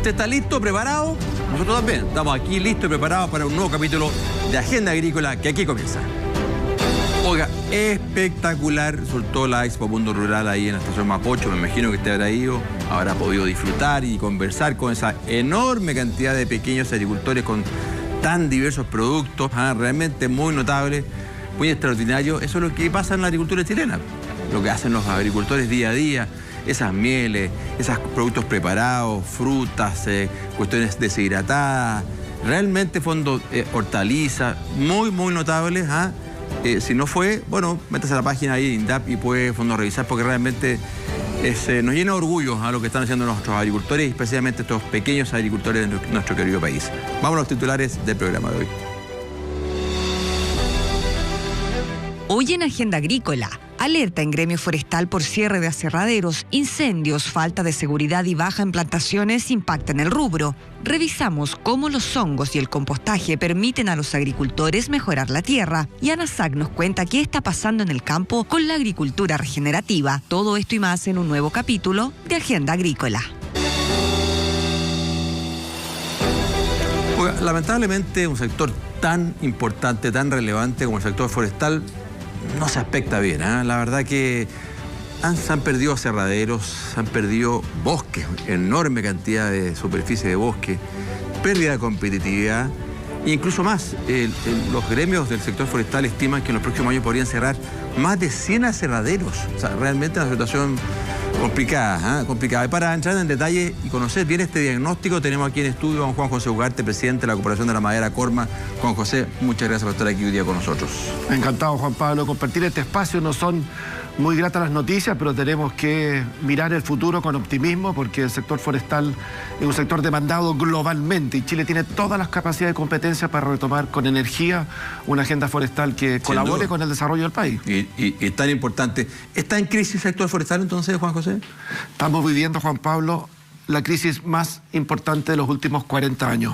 ¿Usted está listo, preparado? Nosotros también estamos aquí listos y preparados para un nuevo capítulo de Agenda Agrícola que aquí comienza. Oiga, espectacular resultó la Expo Mundo Rural ahí en la estación Mapocho. Me imagino que usted habrá ido, habrá podido disfrutar y conversar con esa enorme cantidad de pequeños agricultores con tan diversos productos, realmente muy notable, muy extraordinario. Eso es lo que pasa en la agricultura chilena, lo que hacen los agricultores día a día, esas mieles, esos productos preparados, frutas, cuestiones deshidratadas, realmente fondos, hortalizas, muy notables. Si no fue, bueno, métase a la página ahí, INDAP, y puede revisar, porque realmente nos llena de orgullo a lo que están haciendo nuestros agricultores, y especialmente estos pequeños agricultores de nuestro querido país. Vamos a los titulares del programa de hoy. Hoy en Agenda Agrícola, alerta en gremio forestal por cierre de aserraderos, incendios, falta de seguridad y baja en plantaciones impactan el rubro. Revisamos cómo los hongos y el compostaje permiten a los agricultores mejorar la tierra. Y ANASAC nos cuenta qué está pasando en el campo con la agricultura regenerativa. Todo esto y más en un nuevo capítulo de Agenda Agrícola. Oiga, lamentablemente un sector tan importante, tan relevante como el sector forestal no se aspecta bien. La verdad que se han perdido aserraderos, se han perdido bosques, enorme cantidad de superficie de bosque, pérdida de competitividad, e incluso más. Los gremios del sector forestal estiman que en los próximos años podrían cerrar más de 100 aserraderos. O sea, realmente una situación complicada, complicada. Y para entrar en detalle y conocer bien este diagnóstico, tenemos aquí en estudio a Juan José Ugarte, presidente de la Corporación de la Madera Corma. Juan José, muchas gracias por estar aquí hoy día con nosotros. Encantado, Juan Pablo, compartir este espacio. No son muy gratas las noticias, pero tenemos que mirar el futuro con optimismo, porque el sector forestal es un sector demandado globalmente y Chile tiene todas las capacidades y competencias para retomar con energía una agenda forestal que colabore con el desarrollo del país. Y es tan importante. ¿Está en crisis el sector forestal entonces, Juan José? Estamos viviendo, Juan Pablo, la crisis más importante de los últimos 40 años.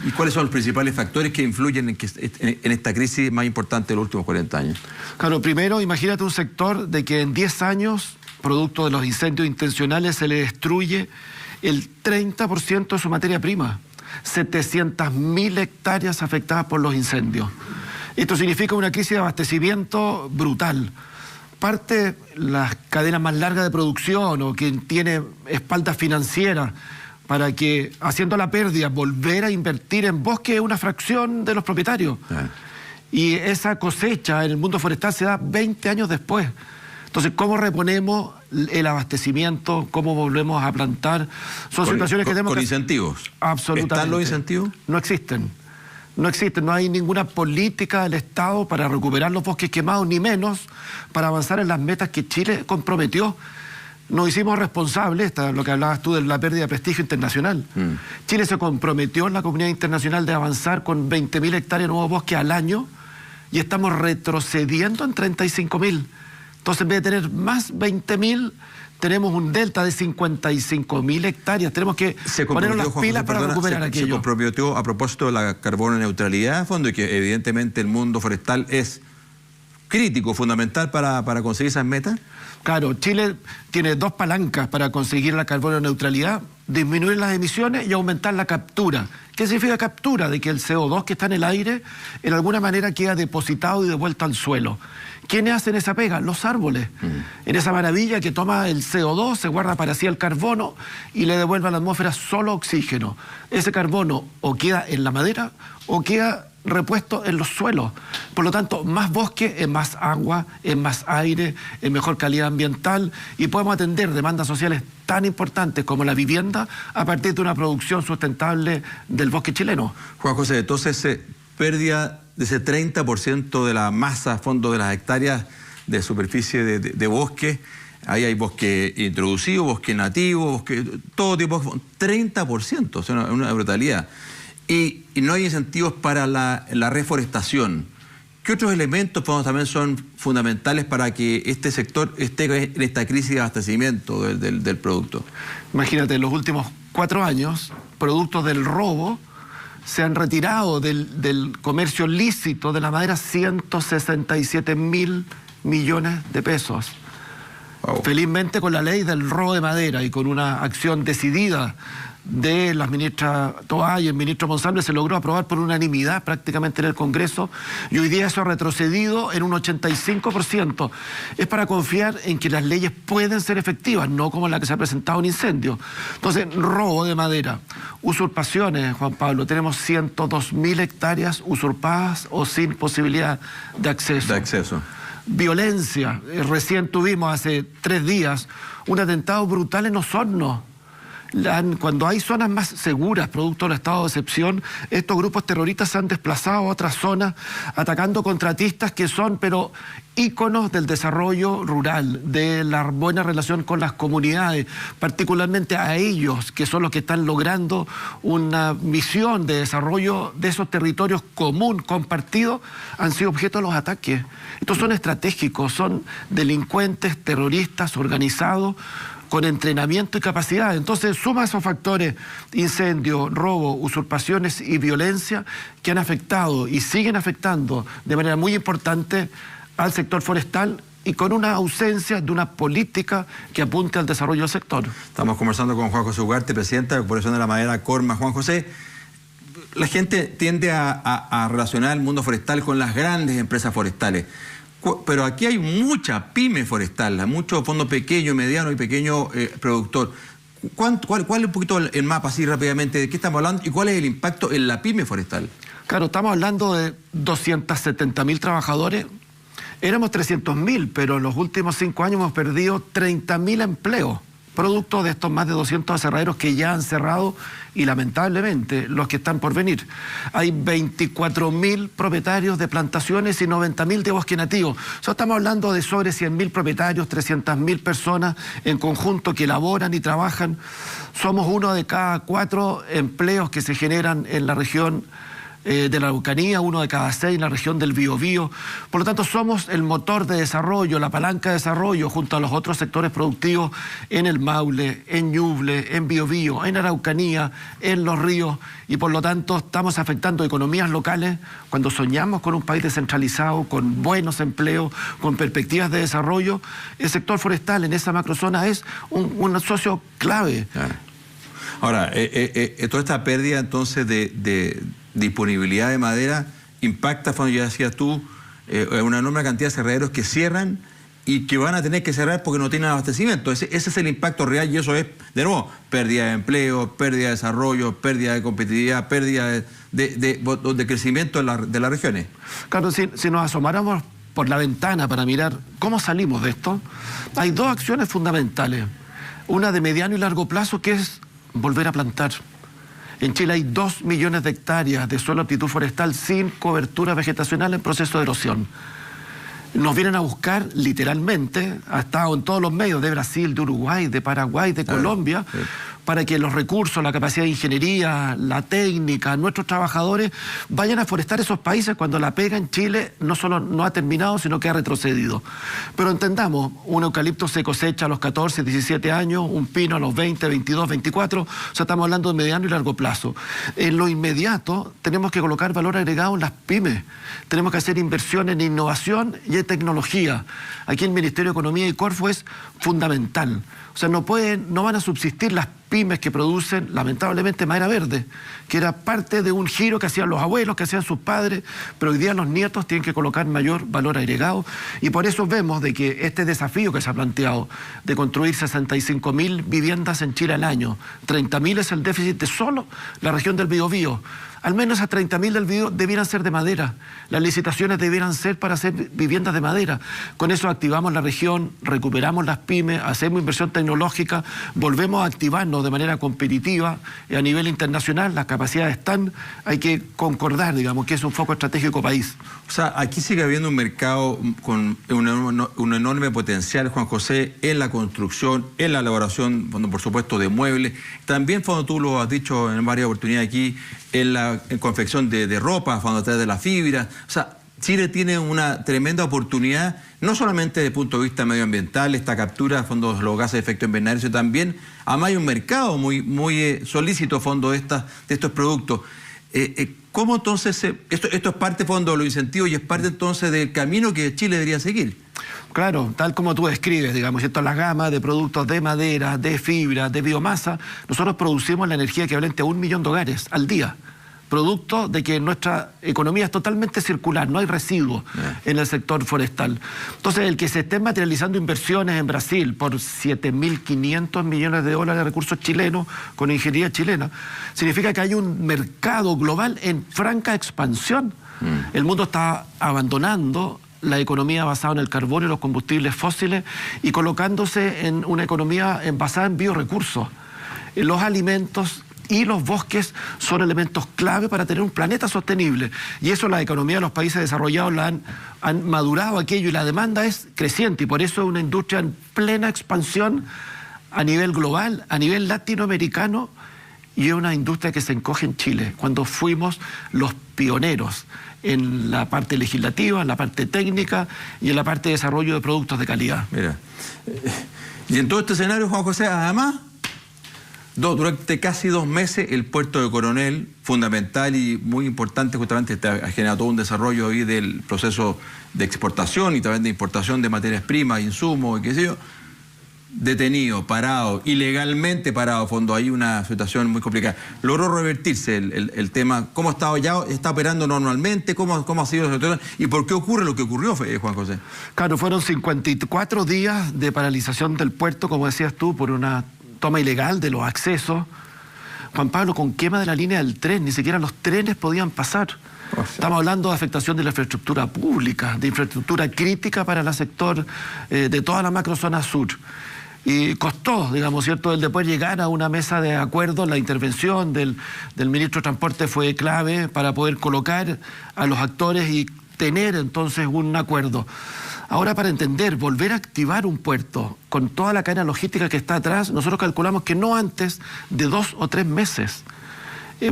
¿Y cuáles son los principales factores que influyen en esta crisis más importante de los últimos 40 años? Claro, primero, imagínate un sector de que en 10 años, producto de los incendios intencionales, se le destruye el 30% de su materia prima. 700.000 hectáreas afectadas por los incendios. Esto significa una crisis de abastecimiento brutal. Parte las cadenas más largas de producción o quien tiene espaldas financieras para que, haciendo la pérdida, volver a invertir en bosque es una fracción de los propietarios. Y esa cosecha en el mundo forestal se da 20 años después. Entonces, ¿cómo reponemos el abastecimiento? ¿Cómo volvemos a plantar? Son situaciones que tenemos ¿Con incentivos? Absolutamente. ¿Están los incentivos? No existen. No existen, no hay ninguna política del Estado para recuperar los bosques quemados, ni menos para avanzar en las metas que Chile comprometió. Nos hicimos responsables, lo que hablabas tú de la pérdida de prestigio internacional. Chile se comprometió en la comunidad internacional de avanzar con 20.000 hectáreas de nuevos bosques al año y estamos retrocediendo en 35.000. Entonces, en vez de tener más 20.000, tenemos un delta de 55.000 hectáreas. Tenemos que ponernos las pilas para recuperar aquello. Se comprometió a propósito de la carbono neutralidad, fondo, y que evidentemente el mundo forestal es crítico, fundamental para conseguir esas metas. Claro, Chile tiene dos palancas para conseguir la carbono neutralidad: disminuir las emisiones y aumentar la captura. ¿Qué significa captura? De que el CO2 que está en el aire, en alguna manera queda depositado y devuelto al suelo. ¿Quiénes hacen esa pega? Los árboles. En esa maravilla que toma el CO2, se guarda para sí el carbono y le devuelve a la atmósfera solo oxígeno. Ese carbono o queda en la madera o queda repuesto en los suelos. Por lo tanto, más bosque es más agua, es más aire, es mejor calidad ambiental y podemos atender demandas sociales tan importantes como la vivienda a partir de una producción sustentable del bosque chileno. Juan José, entonces pérdida de ese 30% de la masa a fondo de las hectáreas de superficie de bosque. Ahí hay bosque introducido, bosque nativo, bosque, todo tipo de 30%, o sea, una brutalidad. Y no hay incentivos para la reforestación. ¿Qué otros elementos también son fundamentales para que este sector esté en esta crisis de abastecimiento del producto? Imagínate, en los últimos 4 años, productos del robo se han retirado del comercio lícito de la madera 167.000 millones de pesos. Wow. Felizmente, con la ley del robo de madera y con una acción decidida de la ministra Toá y el ministro Monsalve, se logró aprobar por unanimidad prácticamente en el Congreso, y hoy día eso ha retrocedido en un 85%. Es para confiar en que las leyes pueden ser efectivas, no como la que se ha presentado en incendio. Entonces, robo de madera, usurpaciones, Juan Pablo, tenemos 102.000 hectáreas usurpadas o sin posibilidad de acceso. Violencia, recién tuvimos hace 3 días un atentado brutal en Osorno. Cuando hay zonas más seguras, producto del estado de excepción, estos grupos terroristas se han desplazado a otras zonas, atacando contratistas que son, pero íconos del desarrollo rural, de la buena relación con las comunidades, particularmente a ellos, que son los que están logrando una misión de desarrollo de esos territorios común, compartido, han sido objeto de los ataques. Estos son estratégicos, son delincuentes, terroristas, organizados, con entrenamiento y capacidad. Entonces, suma esos factores: incendio, robo, usurpaciones y violencia, que han afectado y siguen afectando de manera muy importante al sector forestal, y con una ausencia de una política que apunte al desarrollo del sector. Estamos conversando con Juan José Ugarte, presidente de la Corporación de la Madera, Corma. Juan José, la gente tiende a relacionar el mundo forestal con las grandes empresas forestales. Pero aquí hay mucha pyme forestal, mucho fondo pequeño, mediano y pequeño productor. ¿Cuál es un poquito el mapa, así rápidamente, de qué estamos hablando y cuál es el impacto en la pyme forestal? Claro, estamos hablando de 270.000 trabajadores. Éramos 300.000, pero en los últimos 5 años hemos perdido 30.000 empleos, producto de estos más de 200 aserraderos que ya han cerrado y lamentablemente los que están por venir. Hay 24.000 propietarios de plantaciones y 90.000 de bosque nativo. O sea, estamos hablando de sobre 100.000 propietarios, 300.000 personas en conjunto que laboran y trabajan. Somos 1 de cada 4 empleos que se generan en la región de la Araucanía, 1 de cada 6 en la región del Biobío. Por lo tanto, somos el motor de desarrollo, la palanca de desarrollo junto a los otros sectores productivos en el Maule, en Ñuble, en Biobío, en Araucanía, en los ríos, y por lo tanto estamos afectando economías locales cuando soñamos con un país descentralizado, con buenos empleos, con perspectivas de desarrollo. El sector forestal en esa macrozona es un socio clave. Ahora, toda esta pérdida entonces de disponibilidad de madera impacta, cuando ya decías tú, una enorme cantidad de aserraderos que cierran y que van a tener que cerrar porque no tienen abastecimiento. Ese es el impacto real, y eso es, de nuevo, pérdida de empleo, pérdida de desarrollo, pérdida de competitividad, pérdida de crecimiento de las regiones. Claro, si nos asomáramos por la ventana para mirar cómo salimos de esto, hay 2 acciones fundamentales. Una de mediano y largo plazo, que es volver a plantar. En Chile hay 2 millones de hectáreas de suelo aptitud forestal sin cobertura vegetacional en proceso de erosión. Nos vienen a buscar literalmente, ha estado en todos los medios de Brasil, de Uruguay, de Paraguay, de Colombia, para que los recursos, la capacidad de ingeniería, la técnica, nuestros trabajadores vayan a forestar esos países cuando la pega en Chile no solo no ha terminado, sino que ha retrocedido. Pero entendamos, un eucalipto se cosecha a los 14, 17 años, un pino a los 20, 22, 24, o sea, estamos hablando de mediano y largo plazo. En lo inmediato tenemos que colocar valor agregado en las pymes, tenemos que hacer inversión en innovación y en tecnología. Aquí el Ministerio de Economía y Corfo es fundamental. O sea, no van a subsistir las pymes que producen, lamentablemente, madera verde, que era parte de un giro que hacían los abuelos, que hacían sus padres, pero hoy día los nietos tienen que colocar mayor valor agregado, y por eso vemos de que este desafío que se ha planteado de construir 65.000 viviendas en Chile al año, 30.000 es el déficit de solo la región del Biobío. Al menos esas 30.000 del Biobío debieran ser de madera. Las licitaciones debieran ser para hacer viviendas de madera. Con eso activamos la región, recuperamos las pymes, hacemos inversión tecnológica, volvemos a activarnos de manera competitiva a nivel internacional. Las capacidades están, hay que concordar, digamos, que es un foco estratégico país. O sea, aquí sigue habiendo un mercado con un enorme potencial, Juan José, en la construcción, en la elaboración, por supuesto, de muebles. También, cuando tú lo has dicho en varias oportunidades aquí, en confección de ropa, cuando a través de la fibra. O sea, Chile tiene una tremenda oportunidad, no solamente desde el punto de vista medioambiental, esta captura de los gases de efecto invernadero, sino también, además hay un mercado muy solícito de estos productos. ¿Cómo entonces, esto es parte de los incentivos y es parte entonces del camino que Chile debería seguir? Claro, tal como tú describes, digamos, ¿cierto? La gama de productos de madera, de fibra, de biomasa, nosotros producimos la energía equivalente a 1 millón de hogares al día. Producto de que nuestra economía es totalmente circular, no hay residuos en el sector forestal. Entonces, el que se estén materializando inversiones en Brasil por 7.500 millones de dólares de recursos chilenos con ingeniería chilena, significa que hay un mercado global en franca expansión. El mundo está abandonando la economía basada en el carbón y los combustibles fósiles y colocándose en una economía basada en biorecursos. Los alimentos y los bosques son elementos clave para tener un planeta sostenible. Y eso la economía de los países desarrollados han madurado aquello y la demanda es creciente. Y por eso es una industria en plena expansión a nivel global, a nivel latinoamericano, y es una industria que se encoge en Chile, cuando fuimos los pioneros en la parte legislativa, en la parte técnica y en la parte de desarrollo de productos de calidad. Mira, y en todo este escenario, Juan José, además, durante casi 2 meses el puerto de Coronel, fundamental y muy importante, justamente ha generado todo un desarrollo ahí del proceso de exportación y también de importación de materias primas, insumos y qué sé yo, detenido, parado, ilegalmente parado, fondo, hay una situación muy complicada. ¿Logró revertirse el tema? ¿Cómo está ya? ¿Está operando normalmente? ¿Cómo ha sido la situación? ¿Y por qué ocurre lo que ocurrió, Juan José? Claro, fueron 54 días de paralización del puerto, como decías tú, por una toma ilegal de los accesos. Juan Pablo, con quema de la línea del tren, ni siquiera los trenes podían pasar. O sea, estamos hablando de afectación de la infraestructura pública, de infraestructura crítica para el sector de toda la macrozona sur. Y costó, digamos, ¿cierto?, el de poder llegar a una mesa de acuerdo. La intervención del ministro de Transporte fue clave para poder colocar a los actores y tener entonces un acuerdo. Ahora, para entender, volver a activar un puerto con toda la cadena logística que está atrás, nosotros calculamos que no antes de 2 o 3 meses.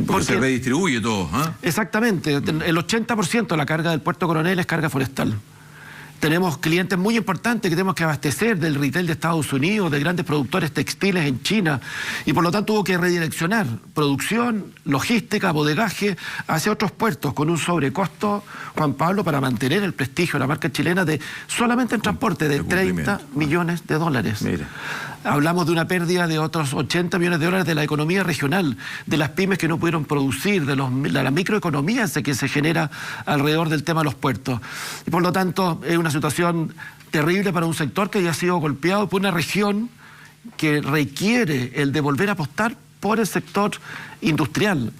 Porque se redistribuye todo, ¿eh? Exactamente. El 80% de la carga del puerto Coronel es carga forestal. Tenemos clientes muy importantes que tenemos que abastecer del retail de Estados Unidos, de grandes productores textiles en China, y por lo tanto hubo que redireccionar producción, logística, bodegaje hacia otros puertos con un sobrecosto, Juan Pablo, para mantener el prestigio de la marca chilena de solamente en transporte de 30 millones de dólares. Mira. Hablamos de una pérdida de otros 80 millones de dólares de la economía regional, de las pymes que no pudieron producir, de la microeconomía que se genera alrededor del tema de los puertos. Y por lo tanto es una situación terrible para un sector que ya ha sido golpeado por una región que requiere el de volver a apostar por el sector industrial.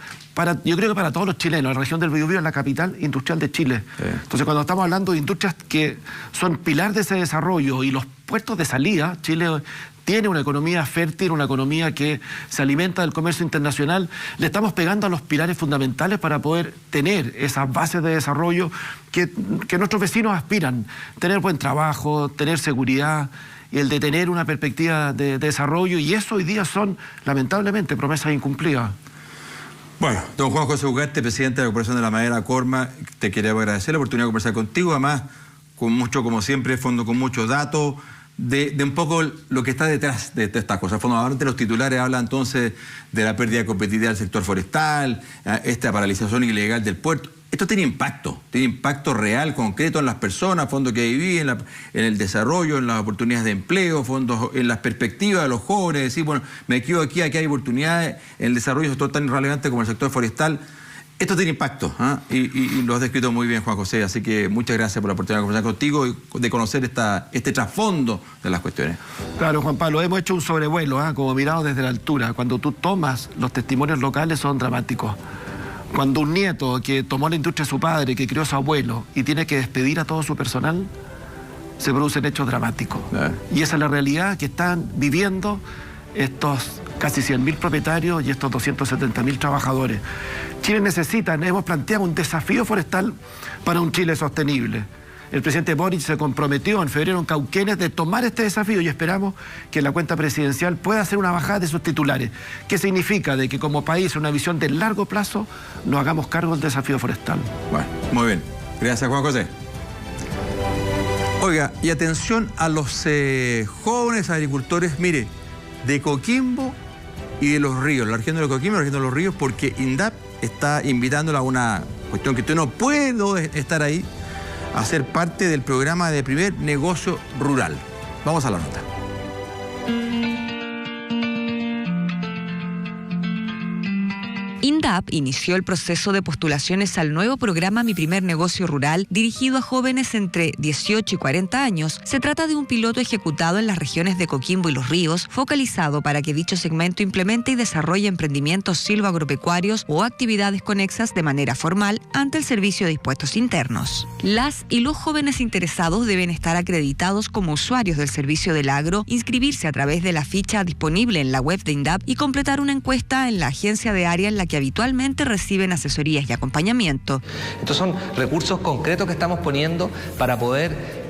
Yo creo que para todos los chilenos, la región del Biobío es la capital industrial de Chile. Sí. Entonces, cuando estamos hablando de industrias que son pilar de ese desarrollo y los puertos de salida, Chile tiene una economía fértil, una economía que se alimenta del comercio internacional, le estamos pegando a los pilares fundamentales para poder tener esas bases de desarrollo que nuestros vecinos aspiran. Tener buen trabajo, tener seguridad y el de tener una perspectiva de desarrollo, y eso hoy día son, lamentablemente, promesas incumplidas. Bueno, don Juan José Ugarte, presidente de la Corporación de la Madera, Corma, te quería agradecer la oportunidad de conversar contigo, además, con mucho, como siempre, fondo con muchos datos, de un poco lo que está detrás de estas cosas. Fondo, los titulares hablan entonces de la pérdida de competitividad del sector forestal, esta paralización ilegal del puerto. Esto tiene impacto real, concreto en las personas, fondo que viven, en el desarrollo, en las oportunidades de empleo, fondos en las perspectivas de los jóvenes, decir, bueno, me quedo aquí hay oportunidades en el desarrollo de un sector tan relevante como el sector forestal. Esto tiene impacto, y lo has descrito muy bien, Juan José, así que muchas gracias por la oportunidad de conversar contigo y de conocer este trasfondo de las cuestiones. Claro, Juan Pablo, hemos hecho un sobrevuelo, como mirado desde la altura. Cuando tú tomas los testimonios locales son dramáticos. Cuando un nieto que tomó la industria de su padre, que crió a su abuelo y tiene que despedir a todo su personal, se producen hechos dramáticos. Y esa es la realidad que están viviendo estos casi 100.000 propietarios y estos 270.000 trabajadores. Chile necesita, hemos planteado un desafío forestal para un Chile sostenible. El presidente Boric se comprometió en febrero en Cauquenes de tomar este desafío y esperamos que la cuenta presidencial pueda hacer una bajada de sus titulares. ¿Qué significa? De que como país, una visión de largo plazo, nos hagamos cargo del desafío forestal. Bueno, muy bien. Gracias, Juan José. Oiga, y atención a los jóvenes agricultores, mire, de Coquimbo y de Los Ríos, la región de Coquimbo y la región de Los Ríos, porque INDAP está invitándola a una cuestión que usted no puede estar ahí, a ser parte del programa de primer negocio rural. Vamos a la nota. INDAP inició el proceso de postulaciones al nuevo programa Mi Primer Negocio Rural, dirigido a jóvenes entre 18 y 40 años. Se trata de un piloto ejecutado en las regiones de Coquimbo y Los Ríos, focalizado para que dicho segmento implemente y desarrolle emprendimientos silvoagropecuarios o actividades conexas de manera formal ante el Servicio de Impuestos Internos. Las y los jóvenes interesados deben estar acreditados como usuarios del Servicio del Agro, inscribirse a través de la ficha disponible en la web de INDAP y completar una encuesta en la agencia de área en la que habitualmente reciben asesorías y acompañamiento. Estos son recursos concretos que estamos poniendo para poder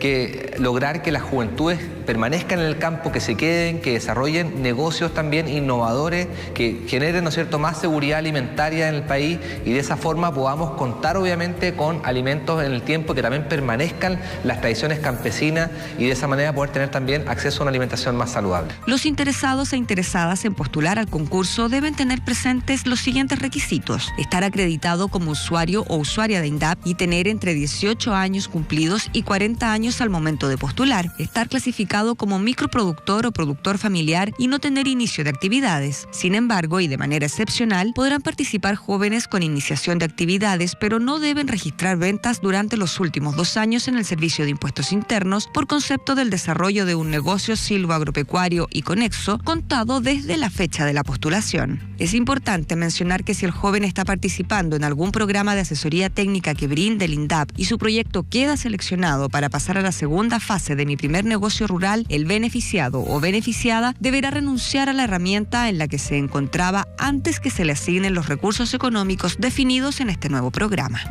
lograr que las juventudes permanezcan en el campo, que se queden, que desarrollen negocios también innovadores, que generen, ¿no es cierto?, más seguridad alimentaria en el país, y de esa forma podamos contar obviamente con alimentos en el tiempo, que también permanezcan las tradiciones campesinas, y de esa manera poder tener también acceso a una alimentación más saludable. Los interesados e interesadas en postular al concurso deben tener presentes los siguientes requisitos: estar acreditado como usuario o usuaria de INDAP y tener entre 18 años cumplidos y 40 años al momento de postular, estar clasificado como microproductor o productor familiar y no tener inicio de actividades. Sin embargo, y de manera excepcional, podrán participar jóvenes con iniciación de actividades, pero no deben registrar ventas durante los últimos 2 años en el Servicio de Impuestos Internos por concepto del desarrollo de un negocio silvoagropecuario y conexo contado desde la fecha de la postulación. Es importante mencionar que si el joven está participando en algún programa de asesoría técnica que brinde el INDAP y su proyecto queda seleccionado para pasar a la segunda fase de Mi Primer Negocio Rural, el beneficiado o beneficiada deberá renunciar a la herramienta en la que se encontraba antes que se le asignen los recursos económicos definidos en este nuevo programa.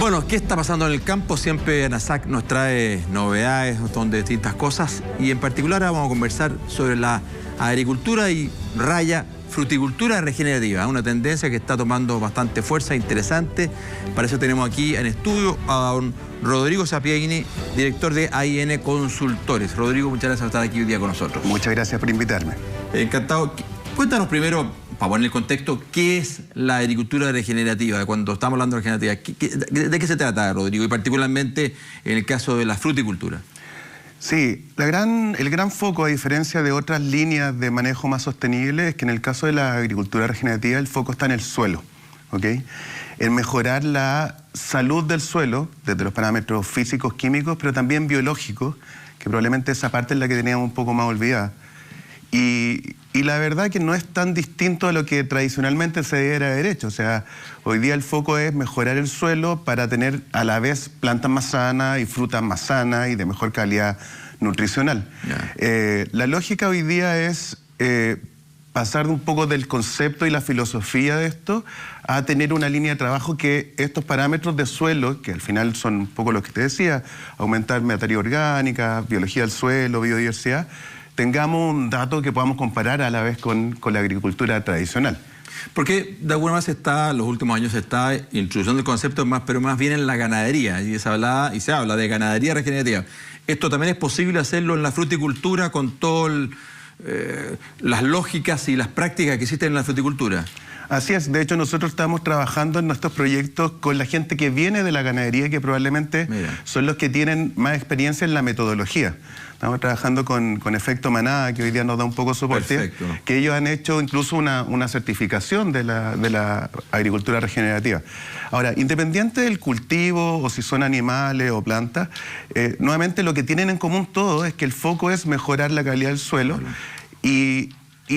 Bueno, ¿qué está pasando en el campo? Siempre ANASAC nos trae novedades, de distintas cosas, y en particular vamos a conversar sobre la agricultura y fruticultura regenerativa, una tendencia que está tomando bastante fuerza, interesante. Para eso tenemos aquí en estudio a don Rodrigo Sapiegni, director de AIN Consultores. Rodrigo, muchas gracias por estar aquí hoy día con nosotros. Muchas gracias por invitarme. Encantado. Cuéntanos primero, para poner el contexto, ¿qué es la agricultura regenerativa? Cuando estamos hablando de regenerativa, ¿de qué se trata, Rodrigo? Y particularmente en el caso de la fruticultura. Sí, el gran foco, a diferencia de otras líneas de manejo más sostenible, es que en el caso de la agricultura regenerativa el foco está en el suelo, ¿ok? En mejorar la salud del suelo, desde los parámetros físicos, químicos, pero también biológicos, que probablemente esa parte es la que teníamos un poco más olvidada. Y la verdad que no es tan distinto a lo que tradicionalmente se debiera haber hecho. O sea, hoy día el foco es mejorar el suelo para tener a la vez plantas más sanas y frutas más sanas y de mejor calidad nutricional. La lógica hoy día es pasar un poco del concepto y la filosofía de esto a tener una línea de trabajo que estos parámetros de suelo, que al final son un poco lo que te decía, aumentar materia orgánica, biología del suelo, biodiversidad, tengamos un dato que podamos comparar a la vez con la agricultura tradicional. Porque de alguna manera los últimos años se está introduciendo el concepto, pero más bien en la ganadería, y se habla de ganadería regenerativa. ¿Esto también es posible hacerlo en la fruticultura con todas las lógicas y las prácticas que existen en la fruticultura? Así es, de hecho nosotros estamos trabajando en nuestros proyectos con la gente que viene de la ganadería, que probablemente son los que tienen más experiencia en la metodología. Estamos trabajando con Efecto Manada, que hoy día nos da un poco de soporte. Perfecto. Que ellos han hecho incluso una certificación de la agricultura regenerativa. Ahora, independiente del cultivo o si son animales o plantas, nuevamente lo que tienen en común todo es que el foco es mejorar la calidad del suelo y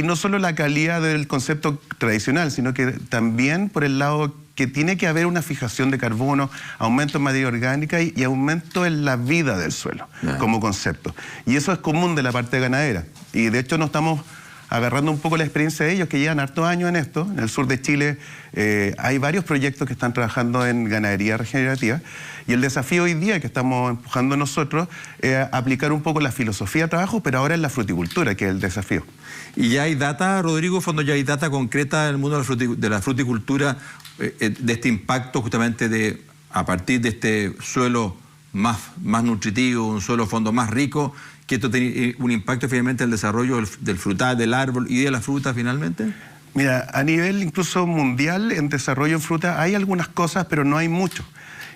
no solo la calidad del concepto tradicional, sino que también por el lado que tiene que haber una fijación de carbono, aumento en materia orgánica y aumento en la vida del suelo como concepto. Y eso es común de la parte ganadera. Y de hecho nos estamos agarrando un poco la experiencia de ellos, que llevan hartos años en esto. En el sur de Chile hay varios proyectos que están trabajando en ganadería regenerativa. Y el desafío hoy día que estamos empujando nosotros es aplicar un poco la filosofía de trabajo, pero ahora en la fruticultura, que es el desafío. ¿Y ya hay data, Rodrigo, ya hay data concreta en el mundo de la fruticultura, de este impacto justamente a partir de este suelo más nutritivo, un suelo fondo más rico, que esto tiene un impacto finalmente en el desarrollo del frutal, del árbol y de la fruta finalmente? Mira, a nivel incluso mundial, en desarrollo en fruta, hay algunas cosas, pero no hay mucho.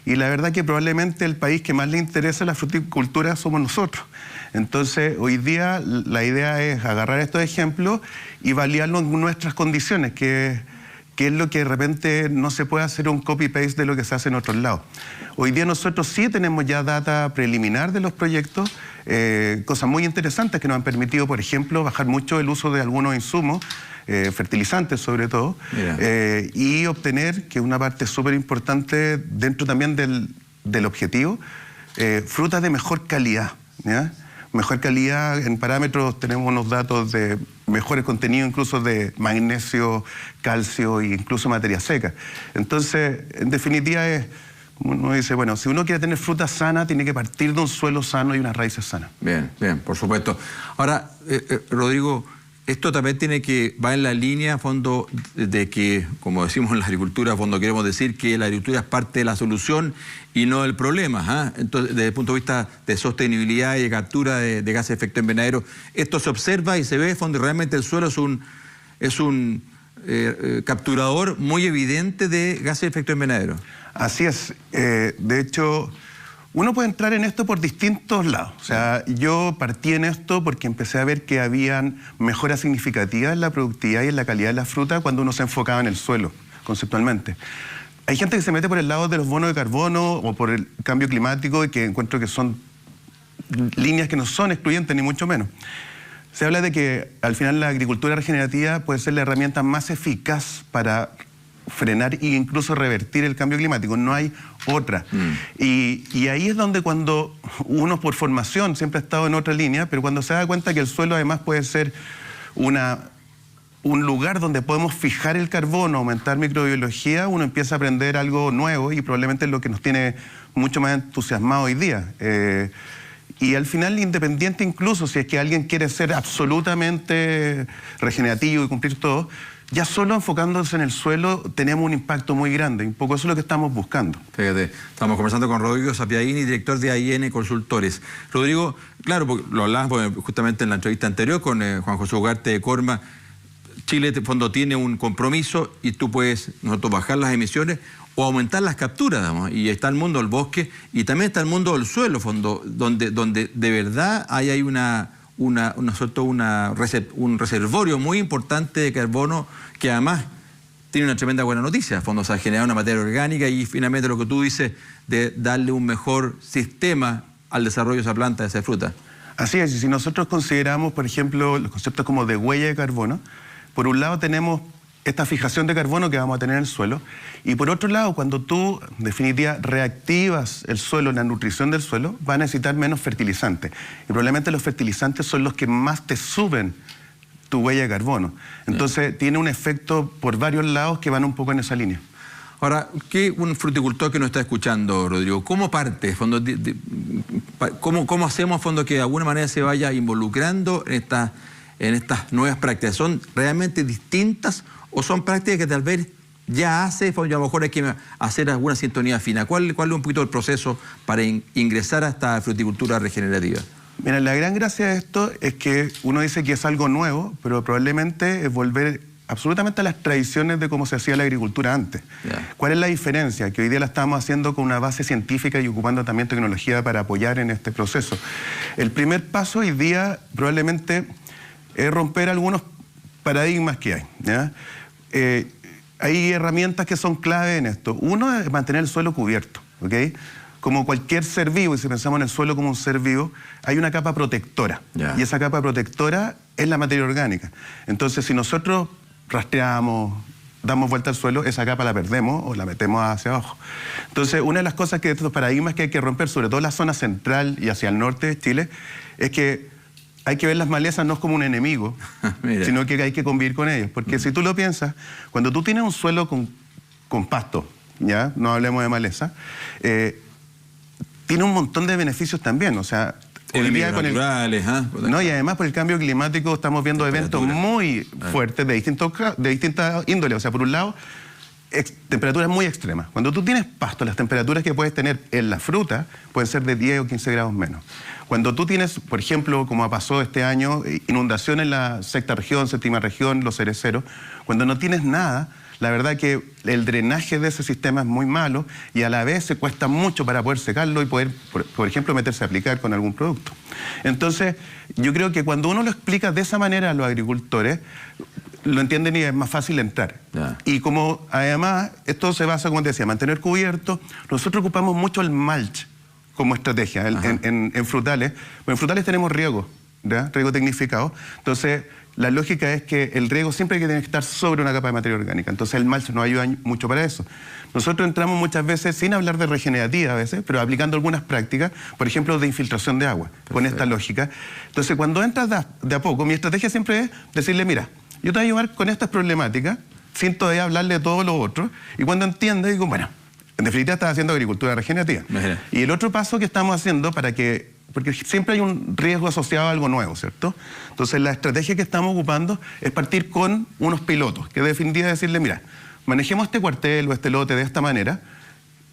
Y la verdad que probablemente el país que más le interesa la fruticultura somos nosotros. Entonces, hoy día la idea es agarrar estos ejemplos y validarlos en nuestras condiciones, que es lo que de repente no se puede hacer un copy-paste de lo que se hace en otros lados. Hoy día nosotros sí tenemos ya data preliminar de los proyectos, cosas muy interesantes que nos han permitido, por ejemplo, bajar mucho el uso de algunos insumos, fertilizantes sobre todo, y obtener, que es una parte súper importante dentro también del objetivo, frutas de mejor calidad, ¿ya? Mejor calidad en parámetros, tenemos unos datos de mejores contenidos incluso de magnesio, calcio e incluso materia seca. Entonces, en definitiva es, uno dice, bueno, si uno quiere tener fruta sana, tiene que partir de un suelo sano y unas raíces sanas. Bien, bien, por supuesto. Ahora, Rodrigo, esto también va en la línea, a fondo, de que, como decimos en la agricultura, a fondo queremos decir que la agricultura es parte de la solución y no del problema, ¿eh? Entonces, desde el punto de vista de sostenibilidad y de captura de gases de efecto invernadero, esto se observa y se ve, a fondo, realmente el suelo es un capturador muy evidente de gases de efecto invernadero. Así es. De hecho, uno puede entrar en esto por distintos lados. O sea, yo partí en esto porque empecé a ver que habían mejoras significativas en la productividad y en la calidad de la fruta cuando uno se enfocaba en el suelo, conceptualmente. Hay gente que se mete por el lado de los bonos de carbono o por el cambio climático y que encuentro que son líneas que no son excluyentes ni mucho menos. Se habla de que al final la agricultura regenerativa puede ser la herramienta más eficaz para frenar e incluso revertir el cambio climático. No hay otra. Y ahí es donde cuando uno por formación siempre ha estado en otra línea, pero cuando se da cuenta que el suelo además puede ser un lugar donde podemos fijar el carbono, aumentar microbiología, uno empieza a aprender algo nuevo y probablemente es lo que nos tiene mucho más entusiasmados hoy día. Y al final, independiente incluso si es que alguien quiere ser absolutamente regenerativo y cumplir todo, ya solo enfocándose en el suelo tenemos un impacto muy grande. Un poco eso es lo que estamos buscando. Fíjate, estamos conversando con Rodrigo Sapiaini, director de AIN Consultores. Rodrigo, claro, porque lo hablábamos justamente en la entrevista anterior con Juan José Ugarte de Corma. Chile, de fondo, tiene un compromiso y tú puedes nosotros bajar las emisiones o aumentar las capturas, digamos. Y está el mundo del bosque y también está el mundo del suelo, fondo, donde de verdad hay un reservorio muy importante de carbono que además tiene una tremenda buena noticia. A fondo, se ha generado una materia orgánica y finalmente lo que tú dices de darle un mejor sistema al desarrollo de esa planta, de esa fruta. Así es, y si nosotros consideramos, por ejemplo, los conceptos como de huella de carbono, por un lado tenemos esta fijación de carbono que vamos a tener en el suelo, y por otro lado, cuando tú, en definitiva, reactivas el suelo, la nutrición del suelo, va a necesitar menos fertilizantes. Y probablemente los fertilizantes son los que más te suben tu huella de carbono. Entonces, tiene un efecto por varios lados que van un poco en esa línea. Ahora, ¿qué un fruticultor que nos está escuchando, Rodrigo? ¿Cómo parte? Fondo, ¿Cómo hacemos, fondo, que de alguna manera se vaya involucrando en estas nuevas prácticas? ¿Son realmente distintas o son prácticas que tal vez ya hace, y a lo mejor hay que hacer alguna sintonía fina? ¿Cuál es un poquito el proceso para ingresar a esta fruticultura regenerativa? Mira, la gran gracia de esto es que uno dice que es algo nuevo, pero probablemente es volver absolutamente a las tradiciones de cómo se hacía la agricultura antes. Yeah. ¿Cuál es la diferencia? Que hoy día la estamos haciendo con una base científica y ocupando también tecnología para apoyar en este proceso. El primer paso hoy día probablemente es romper algunos paradigmas que hay, ¿ya? Hay herramientas que son clave en esto. Uno es mantener el suelo cubierto, ¿ok? Como cualquier ser vivo, y si pensamos en el suelo como un ser vivo, hay una capa protectora. Yeah. Y esa capa protectora es la materia orgánica. Entonces, si nosotros rastreamos, damos vuelta al suelo, esa capa la perdemos o la metemos hacia abajo. Entonces, una de las cosas que de estos paradigmas que hay que romper, sobre todo en la zona central y hacia el norte de Chile, es que hay que ver las malezas no como un enemigo, sino que hay que convivir con ellos. Porque si tú lo piensas, cuando tú tienes un suelo con pasto, ¿ya? No hablemos de maleza, tiene un montón de beneficios también. O sea, hoy día con naturales, no, y además por el cambio climático estamos viendo eventos muy fuertes de distintas índoles. O sea, por un lado, temperaturas muy extremas. Cuando tú tienes pasto, las temperaturas que puedes tener en la fruta pueden ser de 10 o 15 grados menos. Cuando tú tienes, por ejemplo, como pasó este año, inundación en la sexta región, séptima región, los cereceros, cuando no tienes nada, la verdad que el drenaje de ese sistema es muy malo y a la vez se cuesta mucho para poder secarlo y poder, por ejemplo, meterse a aplicar con algún producto. Entonces, yo creo que cuando uno lo explica de esa manera a los agricultores, lo entienden y es más fácil entrar. Ya. Y como además, esto se basa, como te decía, mantener cubierto, nosotros ocupamos mucho el mulch como estrategia en frutales. Bueno, en frutales tenemos riego, ¿ya? Riego tecnificado. Entonces, la lógica es que el riego siempre tiene que estar sobre una capa de materia orgánica. Entonces, el mulch nos ayuda mucho para eso. Nosotros entramos muchas veces, sin hablar de regenerativa a veces, pero aplicando algunas prácticas, por ejemplo, de infiltración de agua, con esta lógica. Entonces, cuando entras de a poco, mi estrategia siempre es decirle, mira, yo te voy a ayudar con estas problemáticas, sin todavía hablarle de todo lo otro, y cuando entiendes, digo, bueno, en definitiva estás haciendo agricultura regenerativa. Mira. Y el otro paso que estamos haciendo porque siempre hay un riesgo asociado a algo nuevo, ¿cierto? Entonces la estrategia que estamos ocupando es partir con unos pilotos, que en definitiva es decirle, mira, manejemos este cuartel o este lote de esta manera,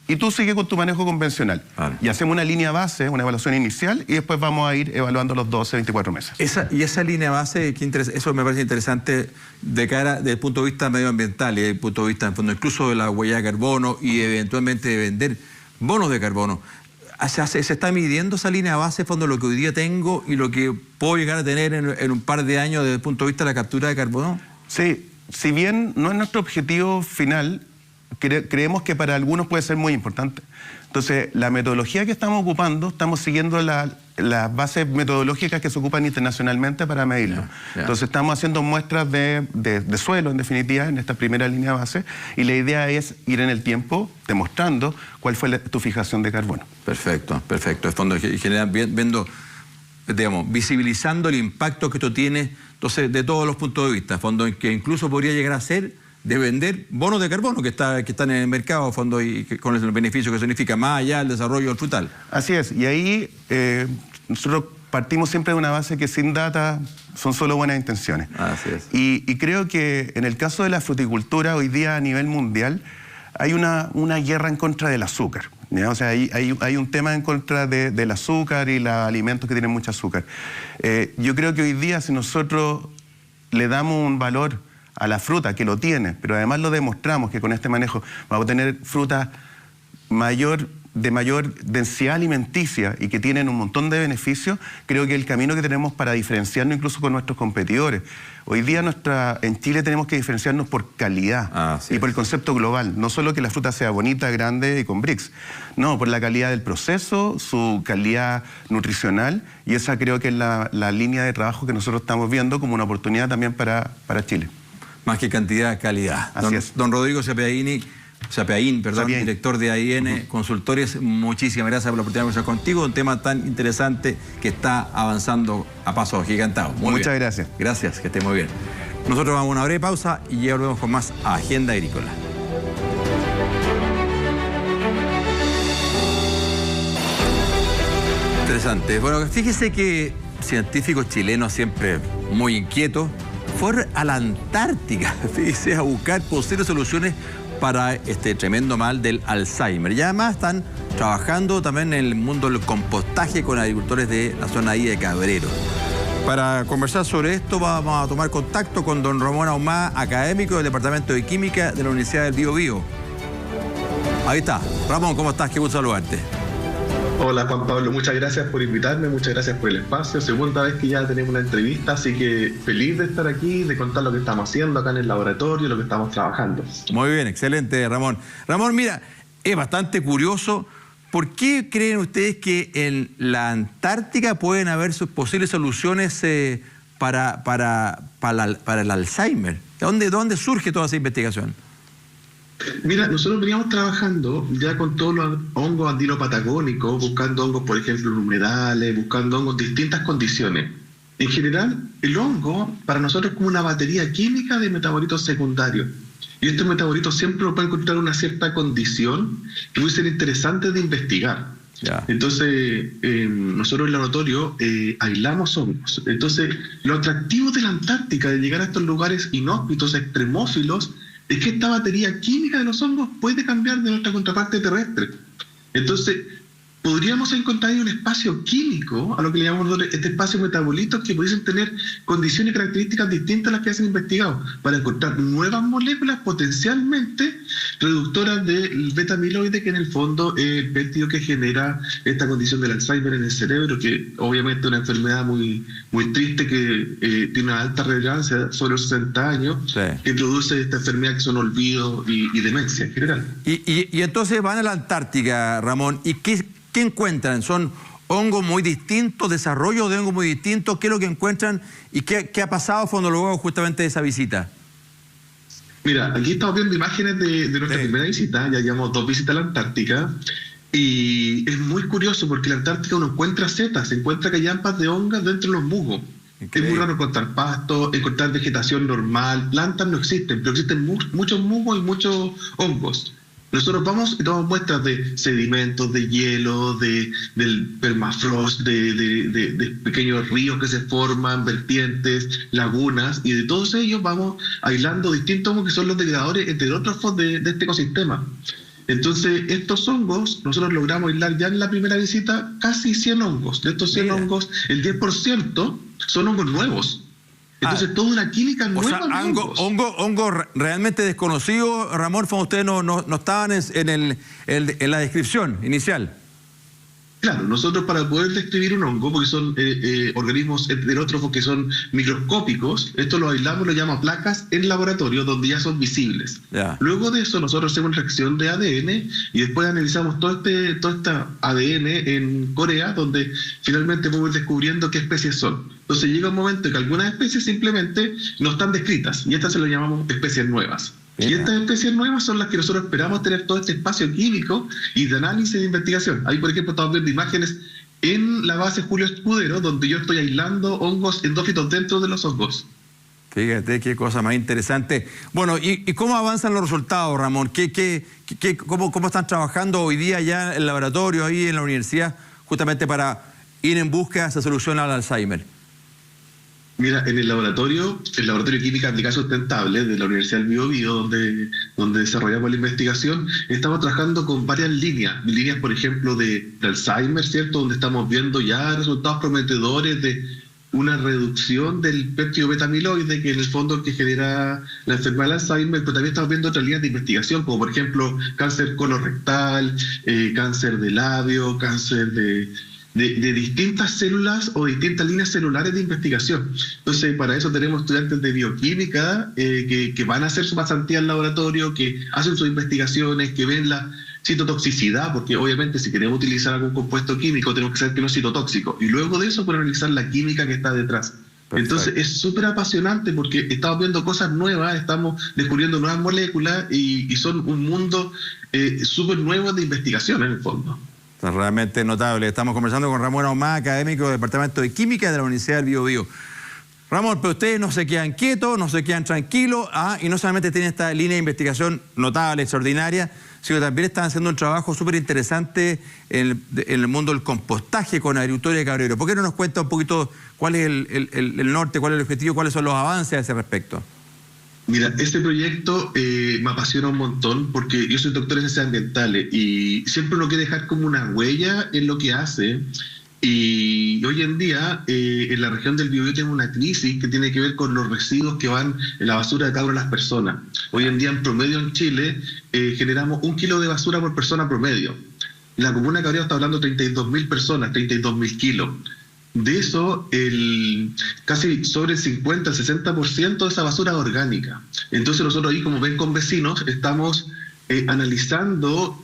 y tú sigue con tu manejo convencional. Vale. Y hacemos una línea base, una evaluación inicial, y después vamos a ir evaluando los 12, 24 meses. Esa línea base, eso me parece interesante de cara desde el punto de vista medioambiental y desde el punto de vista, en fondo, incluso de la huella de carbono y eventualmente de vender bonos de carbono. ¿Se está midiendo esa línea base, en fondo, lo que hoy día tengo y lo que puedo llegar a tener en un par de años desde el punto de vista de la captura de carbono? Sí, si bien no es nuestro objetivo final, creemos que para algunos puede ser muy importante. Entonces, la metodología que estamos ocupando, estamos siguiendo las bases metodológicas que se ocupan internacionalmente para medirlo. Ya. Entonces, estamos haciendo muestras de suelo, en definitiva, en esta primera línea base, y la idea es ir en el tiempo demostrando cuál fue tu fijación de carbono. Perfecto, perfecto. En fondo, viendo, digamos, visibilizando el impacto que esto tiene, entonces, de todos los puntos de vista, en fondo, que incluso podría llegar a ser de vender bonos de carbono que están en el mercado, a fondo, y con el beneficio que significa más allá del desarrollo del frutal. Así es, y ahí nosotros partimos siempre de una base que sin data son solo buenas intenciones. Así es. Y creo que en el caso de la fruticultura, hoy día a nivel mundial, hay una guerra en contra del azúcar, ¿ya? O sea, hay un tema en contra del azúcar y los alimentos que tienen mucho azúcar. Yo creo que hoy día, si nosotros le damos un valor a la fruta, que lo tiene, pero además lo demostramos que con este manejo vamos a tener frutas de mayor densidad alimenticia y que tienen un montón de beneficios, creo que el camino que tenemos para diferenciarnos incluso con nuestros competidores. Hoy día en Chile tenemos que diferenciarnos por calidad y por el concepto global, no solo que la fruta sea bonita, grande y con bricks, no, por la calidad del proceso, su calidad nutricional, y esa creo que es la línea de trabajo que nosotros estamos viendo como una oportunidad también para Chile. Más que cantidad, calidad. Así es. Don Rodrigo Sapeaín, director de AIN Consultores, muchísimas gracias por la oportunidad de conversar contigo, un tema tan interesante que está avanzando a pasos agigantados. Muchas gracias. Gracias, que esté muy bien. Nosotros vamos a una breve pausa y ya volvemos con más Agenda Agrícola. Interesante. Bueno, fíjese que científicos chilenos siempre muy inquietos fueron a la Antártica, fíjese, a buscar posibles soluciones para este tremendo mal del Alzheimer. Y además están trabajando también en el mundo del compostaje con agricultores de la zona ahí de Cabrero. Para conversar sobre esto vamos a tomar contacto con don Ramón Ahumada, académico del Departamento de Química de la Universidad del Biobío. Ahí está. Ramón, ¿cómo estás? Qué gusto saludarte. Hola Juan Pablo, muchas gracias por invitarme, muchas gracias por el espacio. Segunda vez que ya tenemos una entrevista, así que feliz de estar aquí, de contar lo que estamos haciendo acá en el laboratorio, lo que estamos trabajando. Muy bien, excelente, Ramón. Ramón, mira, es bastante curioso. ¿Por qué creen ustedes que en la Antártica pueden haber sus posibles soluciones para el Alzheimer? ¿De dónde surge toda esa investigación? Mira, nosotros veníamos trabajando ya con todos los hongos andino-patagónicos, buscando hongos, por ejemplo, en humedales, buscando hongos en distintas condiciones. En general, el hongo para nosotros es como una batería química de metabolitos secundarios. Y estos metabolitos siempre lo pueden encontrar una cierta condición que puede ser interesante de investigar. Ya. Entonces, nosotros en el laboratorio aislamos hongos. Entonces, lo atractivo de la Antártica, de llegar a estos lugares inhóspitos, extremófilos, es que esta batería química de los hongos puede cambiar de nuestra contraparte terrestre. Entonces, podríamos encontrar ahí un espacio químico, a lo que le llamamos este espacio metabolitos, que pudiesen tener condiciones y características distintas a las que se han investigado, para encontrar nuevas moléculas potencialmente reductoras del beta-amiloide, que en el fondo es el péptido que genera esta condición del Alzheimer en el cerebro, que obviamente es una enfermedad muy, muy triste, que tiene una alta relevancia sobre los 60 años, sí, que produce esta enfermedad que son olvido y demencia en general. Y entonces van a la Antártica, Ramón, ¿y qué encuentran? ¿Son hongos muy distintos, desarrollo de hongos muy distintos? ¿Qué es lo que encuentran y qué ha pasado fondo luego justamente de esa visita? Mira, aquí estamos viendo imágenes de nuestra primera visita. Ya llevamos 2 visitas a la Antártica y es muy curioso porque en la Antártica uno encuentra setas, se encuentra callampas de hongas dentro de los musgos. Es muy raro encontrar pasto, encontrar vegetación normal, plantas no existen, pero existen muchos musgos y muchos hongos. Nosotros vamos y tomamos muestras de sedimentos, de hielo, del permafrost, de pequeños ríos que se forman, vertientes, lagunas, y de todos ellos vamos aislando distintos hongos que son los degradadores heterótrofos de este ecosistema. Entonces, estos hongos, nosotros logramos aislar ya en la primera visita casi 100 hongos. De estos 100 hongos, el 10% son hongos nuevos. Entonces, toda una química nueva. O sea, hongo realmente desconocido, Ramón, ustedes no estaban en la descripción inicial. Claro, nosotros para poder describir un hongo, porque son organismos heterótrofos que son microscópicos, esto lo aislamos, lo llamamos placas en laboratorio, donde ya son visibles. Yeah. Luego de eso nosotros hacemos reacción de ADN y después analizamos todo este ADN en Corea, donde finalmente podemos ir descubriendo qué especies son. Entonces llega un momento en que algunas especies simplemente no están descritas y estas se lo llamamos especies nuevas. Y estas especies nuevas son las que nosotros esperamos tener todo este espacio químico y de análisis de investigación. Ahí, por ejemplo, estamos viendo imágenes en la base Julio Escudero, donde yo estoy aislando hongos endófitos dentro de los hongos. Fíjate qué cosa más interesante. Bueno, ¿y cómo avanzan los resultados, Ramón? ¿Cómo están trabajando hoy día ya en el laboratorio, ahí en la universidad, justamente para ir en busca de esa solución al Alzheimer? Mira, en el laboratorio Química Aplicada Sustentable de la Universidad del Biobío, donde desarrollamos la investigación, estamos trabajando con varias líneas, por ejemplo, de Alzheimer, ¿cierto? Donde estamos viendo ya resultados prometedores de una reducción del péptido beta-amiloide, que en el fondo es el que genera la enfermedad del Alzheimer, pero también estamos viendo otras líneas de investigación, como por ejemplo cáncer colorectal, cáncer de labio, cáncer de distintas células o distintas líneas celulares de investigación. Entonces, para eso tenemos estudiantes de bioquímica que van a hacer su pasantía al laboratorio, que hacen sus investigaciones, que ven la citotoxicidad, porque obviamente si queremos utilizar algún compuesto químico tenemos que saber que no es citotóxico, y luego de eso poder analizar la química que está detrás. Perfecto. Entonces es súper apasionante porque estamos viendo cosas nuevas, estamos descubriendo nuevas moléculas y son un mundo súper nuevo de investigación en el fondo. Realmente notable. Estamos conversando con Ramón Ahumada, académico del Departamento de Química de la Universidad del Biobío. Ramón, pero ustedes no se quedan quietos, no se quedan tranquilos, y no solamente tienen esta línea de investigación notable, extraordinaria, sino también están haciendo un trabajo súper interesante en el mundo del compostaje con agricultores de Cabrero. ¿Por qué no nos cuenta un poquito cuál es el norte, cuál es el objetivo, cuáles son los avances a ese respecto? Mira, este proyecto me apasiona un montón porque yo soy doctor en ciencias ambientales y siempre uno quiere dejar como una huella en lo que hace. Y hoy en día en la región del Biobío tenemos una crisis que tiene que ver con los residuos que van en la basura de cada una de las personas. Hoy en día en promedio en Chile generamos 1 kilo de basura por persona promedio. La comuna de Cabrero está hablando de 32.000 personas, 32.000 kilos. De eso, casi sobre el 50, el 60% de esa basura es orgánica. Entonces nosotros ahí, como ven con vecinos, estamos analizando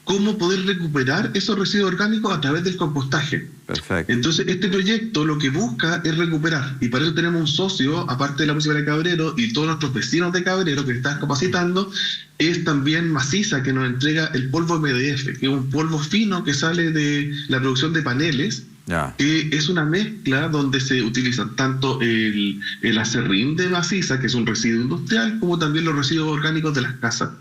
cómo poder recuperar esos residuos orgánicos a través del compostaje. Perfecto. Entonces este proyecto lo que busca es recuperar, y para eso tenemos un socio, aparte de la Municipalidad de Cabrero y todos nuestros vecinos de Cabrero que están capacitando, es también Maciza, que nos entrega el polvo MDF, que es un polvo fino que sale de la producción de paneles. Que es una mezcla donde se utilizan tanto el acerrín de maciza, que es un residuo industrial, como también los residuos orgánicos de las casas.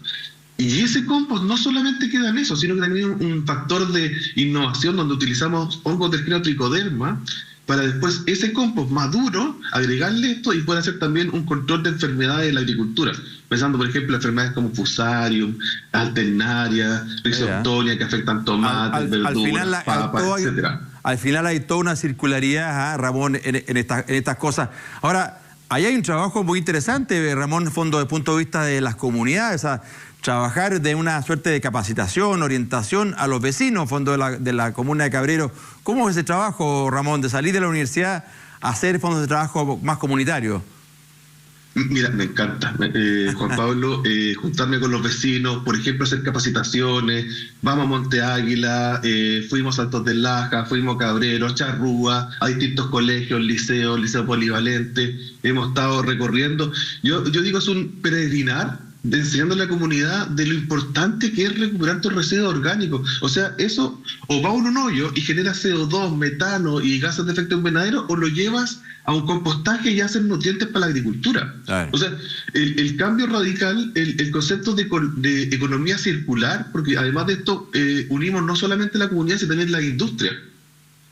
Y ese compost no solamente queda en eso, sino que también un factor de innovación donde utilizamos hongos del género Trichoderma para después ese compost maduro agregarle esto y poder hacer también un control de enfermedades de la agricultura. pensando por ejemplo en enfermedades como Fusarium, Alternaria, Rhizoctonia, que afectan tomates, verduras, papas, etcétera. Al final hay toda una circularidad, Ramón, en estas cosas. Ahora, ahí hay un trabajo muy interesante, Ramón, fondo de punto de vista de las comunidades, trabajar de una suerte de capacitación, orientación a los vecinos, fondo de la comuna de Cabrero. ¿Cómo es ese trabajo, Ramón, de salir de la universidad a hacer fondos de trabajo más comunitarios? Mira, me encanta, Juan Pablo, juntarme con los vecinos, por ejemplo, hacer capacitaciones, vamos a Monte Águila, fuimos a Altos del Laja, fuimos a Cabrero, a Charrúa, a distintos colegios, liceo polivalente, hemos estado recorriendo. Yo digo, es un peregrinar de enseñando a la comunidad de lo importante que es recuperar tus residuos orgánicos. O sea, eso o va a un hoyo y genera CO2, metano y gases de efecto invernadero, o lo llevas a un compostaje y haces nutrientes para la agricultura. O sea, el cambio radical, el concepto de economía circular, porque además de esto unimos no solamente la comunidad, sino también la industria,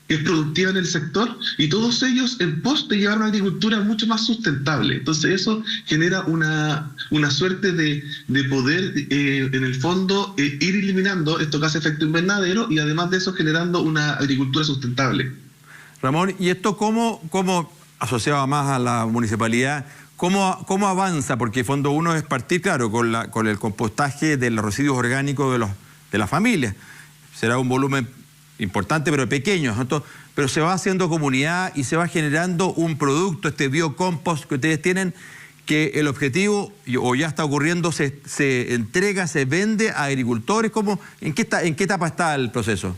que es productiva en el sector, y todos ellos en pos de llevar una agricultura mucho más sustentable. Entonces eso genera una suerte de poder, en el fondo, ir eliminando esto que hace efecto invernadero, y además de eso generando una agricultura sustentable. Ramón, ¿y esto cómo asociado más a la municipalidad, cómo avanza? Porque fondo uno es partir, claro, con el compostaje de los residuos orgánicos de la familia. Será un volumen importante pero pequeño, ¿no? Pero se va haciendo comunidad y se va generando un producto, este biocompost que ustedes tienen, que el objetivo, o ya está ocurriendo, se entrega, se vende a agricultores. ¿En qué etapa está el proceso?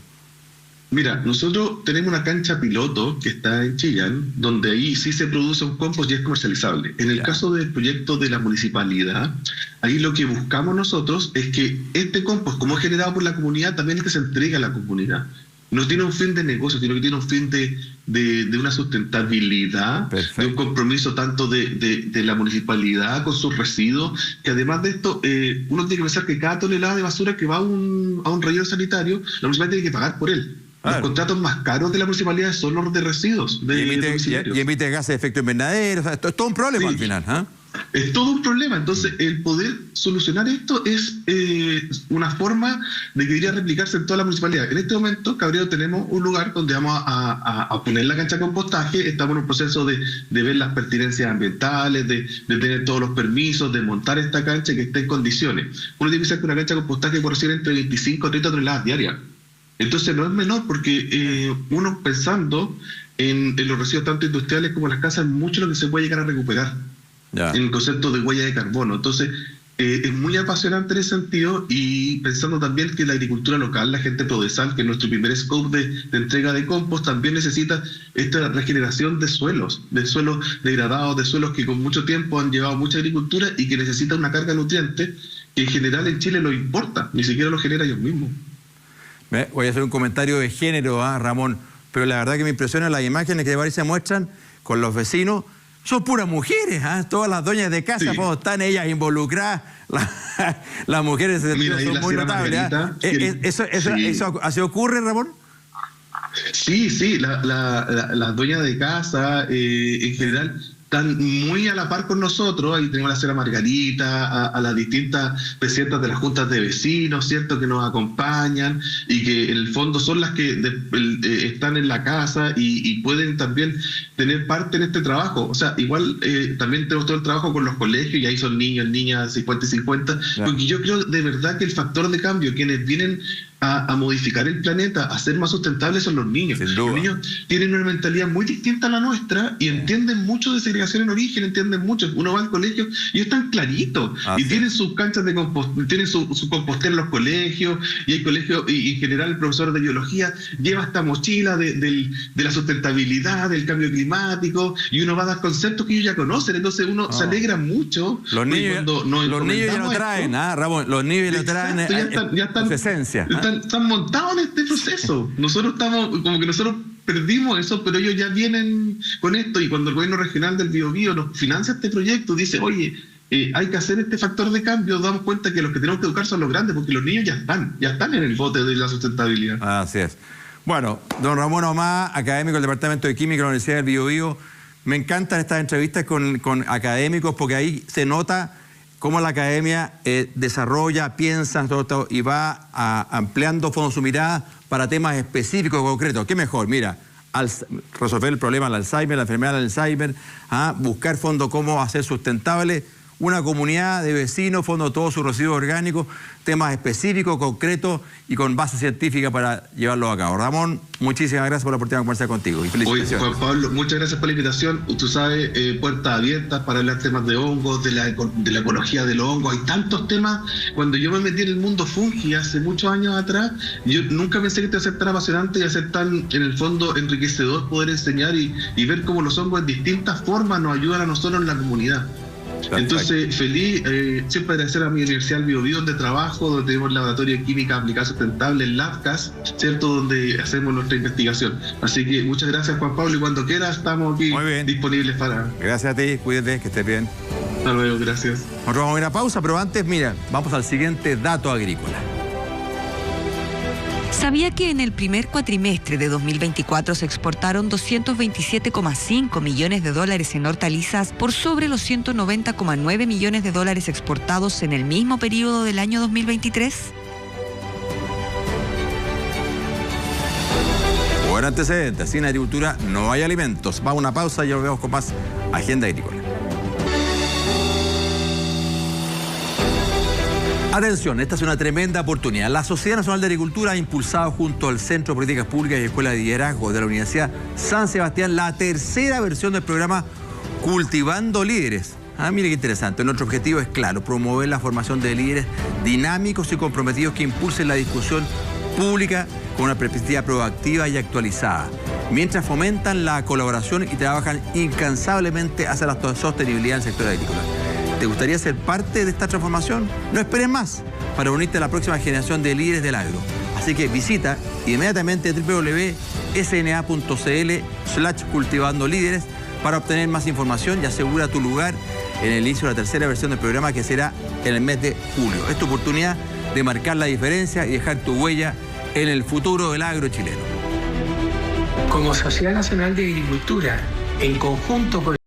Mira, nosotros tenemos una cancha piloto que está en Chillán, donde ahí sí se produce un compost y es comercializable. En el caso del proyecto de la municipalidad, ahí lo que buscamos nosotros es que este compost, como es generado por la comunidad, también es que se entregue a la comunidad. No tiene un fin de negocio, sino que tiene un fin de una sustentabilidad. Perfecto. De un compromiso tanto de la municipalidad con sus residuos, que además de esto, uno tiene que pensar que cada tonelada de basura que va a un relleno sanitario, la municipalidad tiene que pagar por él. Claro. Los contratos más caros de la municipalidad son los de residuos. Y emite gases de efecto invernadero. O sea, esto es todo un problema, sí, al final. Es todo un problema. Entonces, el poder solucionar esto es una forma de que debería replicarse en toda la municipalidad. En este momento, Cabrero, tenemos un lugar donde vamos a poner la cancha de compostaje. Estamos en un proceso de ver las pertinencias ambientales, de tener todos los permisos, de montar esta cancha que esté en condiciones. Uno tiene que pensar que una cancha de compostaje puede ser entre 25 a 30 toneladas diarias. Entonces no es menor, porque uno pensando en los residuos tanto industriales como las casas, mucho lo que se puede llegar a recuperar en el concepto de huella de carbono. Entonces es muy apasionante en ese sentido, y pensando también que la agricultura local, la gente prodesal, que es nuestro primer scope de entrega de compost, también necesita esta regeneración de suelos degradados, de suelos que con mucho tiempo han llevado mucha agricultura y que necesitan una carga de nutrientes que en general en Chile lo importa, ni siquiera lo genera ellos mismos. Voy a hacer un comentario de género, Ramón, pero la verdad que me impresiona las imágenes que se muestran con los vecinos. Son puras mujeres, todas las dueñas de casa, sí. Están ellas involucradas, las mujeres son muy notables. ¿Eso así ocurre, Ramón? Sí, las dueñas de casa en general están muy a la par con nosotros. Ahí tenemos a la señora Margarita, a las distintas presidentas de las juntas de vecinos, ¿cierto?, que nos acompañan y que en el fondo son las que están en la casa y pueden también tener parte en este trabajo. O sea, igual también tenemos todo el trabajo con los colegios, y ahí son niños, niñas, 50 y 50, porque yo creo de verdad que el factor de cambio, quienes vienen a modificar el planeta, a ser más sustentables, son los niños. Los niños tienen una mentalidad muy distinta a la nuestra y entienden mucho de segregación en origen, entienden mucho. Uno va al colegio y están claritos, y tienen sus canchas de compost, tienen su compostero en los colegios, y hay colegios, y en general el profesor de biología lleva esta mochila de la sustentabilidad, del cambio climático, y uno va a dar conceptos que ellos ya conocen. Entonces uno se alegra mucho. Los niños ya lo traen, Ramón, los niños ya lo traen, ya están esencia. Están montados en este proceso. Nosotros perdimos eso, pero ellos ya vienen con esto, y cuando el gobierno regional del Biobío nos financia este proyecto, dice, oye, hay que hacer este factor de cambio, nos damos cuenta que los que tenemos que educar son los grandes, porque los niños ya están en el bote de la sustentabilidad. Así es. Bueno, don Ramón Ahumada, académico del Departamento de Química de la Universidad del Biobío. Me encantan estas entrevistas con académicos, porque ahí se nota cómo la academia desarrolla, piensa todo, y va ampliando fondos su mirada para temas específicos, concretos. ¿Qué mejor? Mira, resolver el problema del Alzheimer, la enfermedad del Alzheimer, buscar fondos, cómo hacer sustentable una comunidad de vecinos, fondo todos sus residuos orgánicos, temas específicos, concretos y con base científica para llevarlos a cabo. Ramón, muchísimas gracias por la oportunidad de conversar contigo y felicitaciones. Oye, Juan Pablo, muchas gracias por la invitación. Tú sabes, puertas abiertas para hablar temas de hongos, de la ecología de los hongos. Hay tantos temas. Cuando yo me metí en el mundo fungi hace muchos años atrás, yo nunca pensé que iba a ser tan apasionante y a ser tan, en el fondo, enriquecedor poder enseñar y ver cómo los hongos en distintas formas nos ayudan a nosotros en la comunidad. Perfecto. Entonces, feliz, siempre agradecer a mi Universidad del Biobío, donde trabajo, donde tenemos el laboratorio de química aplicada sustentable, el LabCAS, ¿cierto?, donde hacemos nuestra investigación. Así que muchas gracias, Juan Pablo, y cuando quieras estamos aquí disponibles para... Gracias a ti, cuídate, que estés bien. Hasta luego, gracias. Nosotros vamos a ir a pausa, pero antes, mira, vamos al siguiente dato agrícola. ¿Sabía que en el primer cuatrimestre de 2024 se exportaron 227,5 millones de dólares en hortalizas por sobre los 190,9 millones de dólares exportados en el mismo periodo del año 2023? Buen antecedente, sin agricultura no hay alimentos. Vamos a una pausa y ya volvemos con más Agenda Agrícola. Atención, esta es una tremenda oportunidad. La Sociedad Nacional de Agricultura ha impulsado junto al Centro de Políticas Públicas y Escuela de Liderazgo de la Universidad San Sebastián la tercera versión del programa Cultivando Líderes. Mire qué interesante. Nuestro objetivo es claro, promover la formación de líderes dinámicos y comprometidos que impulsen la discusión pública con una perspectiva proactiva y actualizada, mientras fomentan la colaboración y trabajan incansablemente hacia la sostenibilidad del sector agrícola. ¿Te gustaría ser parte de esta transformación? No esperes más para unirte a la próxima generación de líderes del agro. Así que visita inmediatamente www.sna.cl/cultivandolíderes para obtener más información y asegura tu lugar en el inicio de la tercera versión del programa, que será en el mes de julio. Es tu oportunidad de marcar la diferencia y dejar tu huella en el futuro del agro chileno. Como Sociedad Nacional de Agricultura, en conjunto con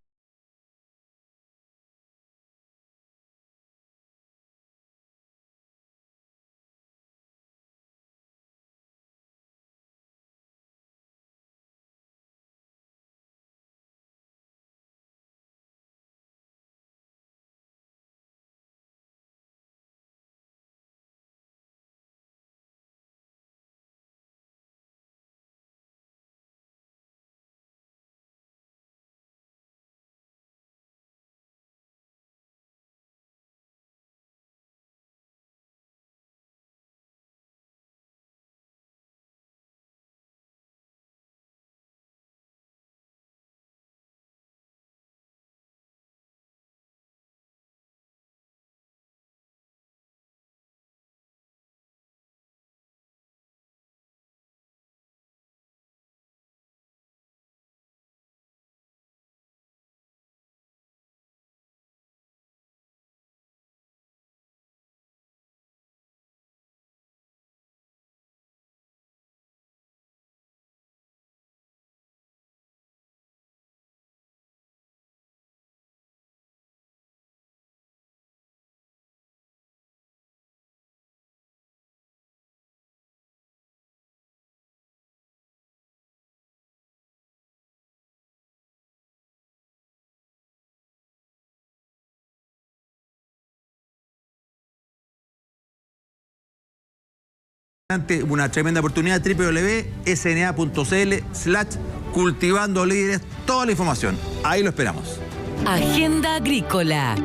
una tremenda oportunidad, www.sna.cl/cultivando líderes, toda la información. Ahí lo esperamos. Agenda Agrícola.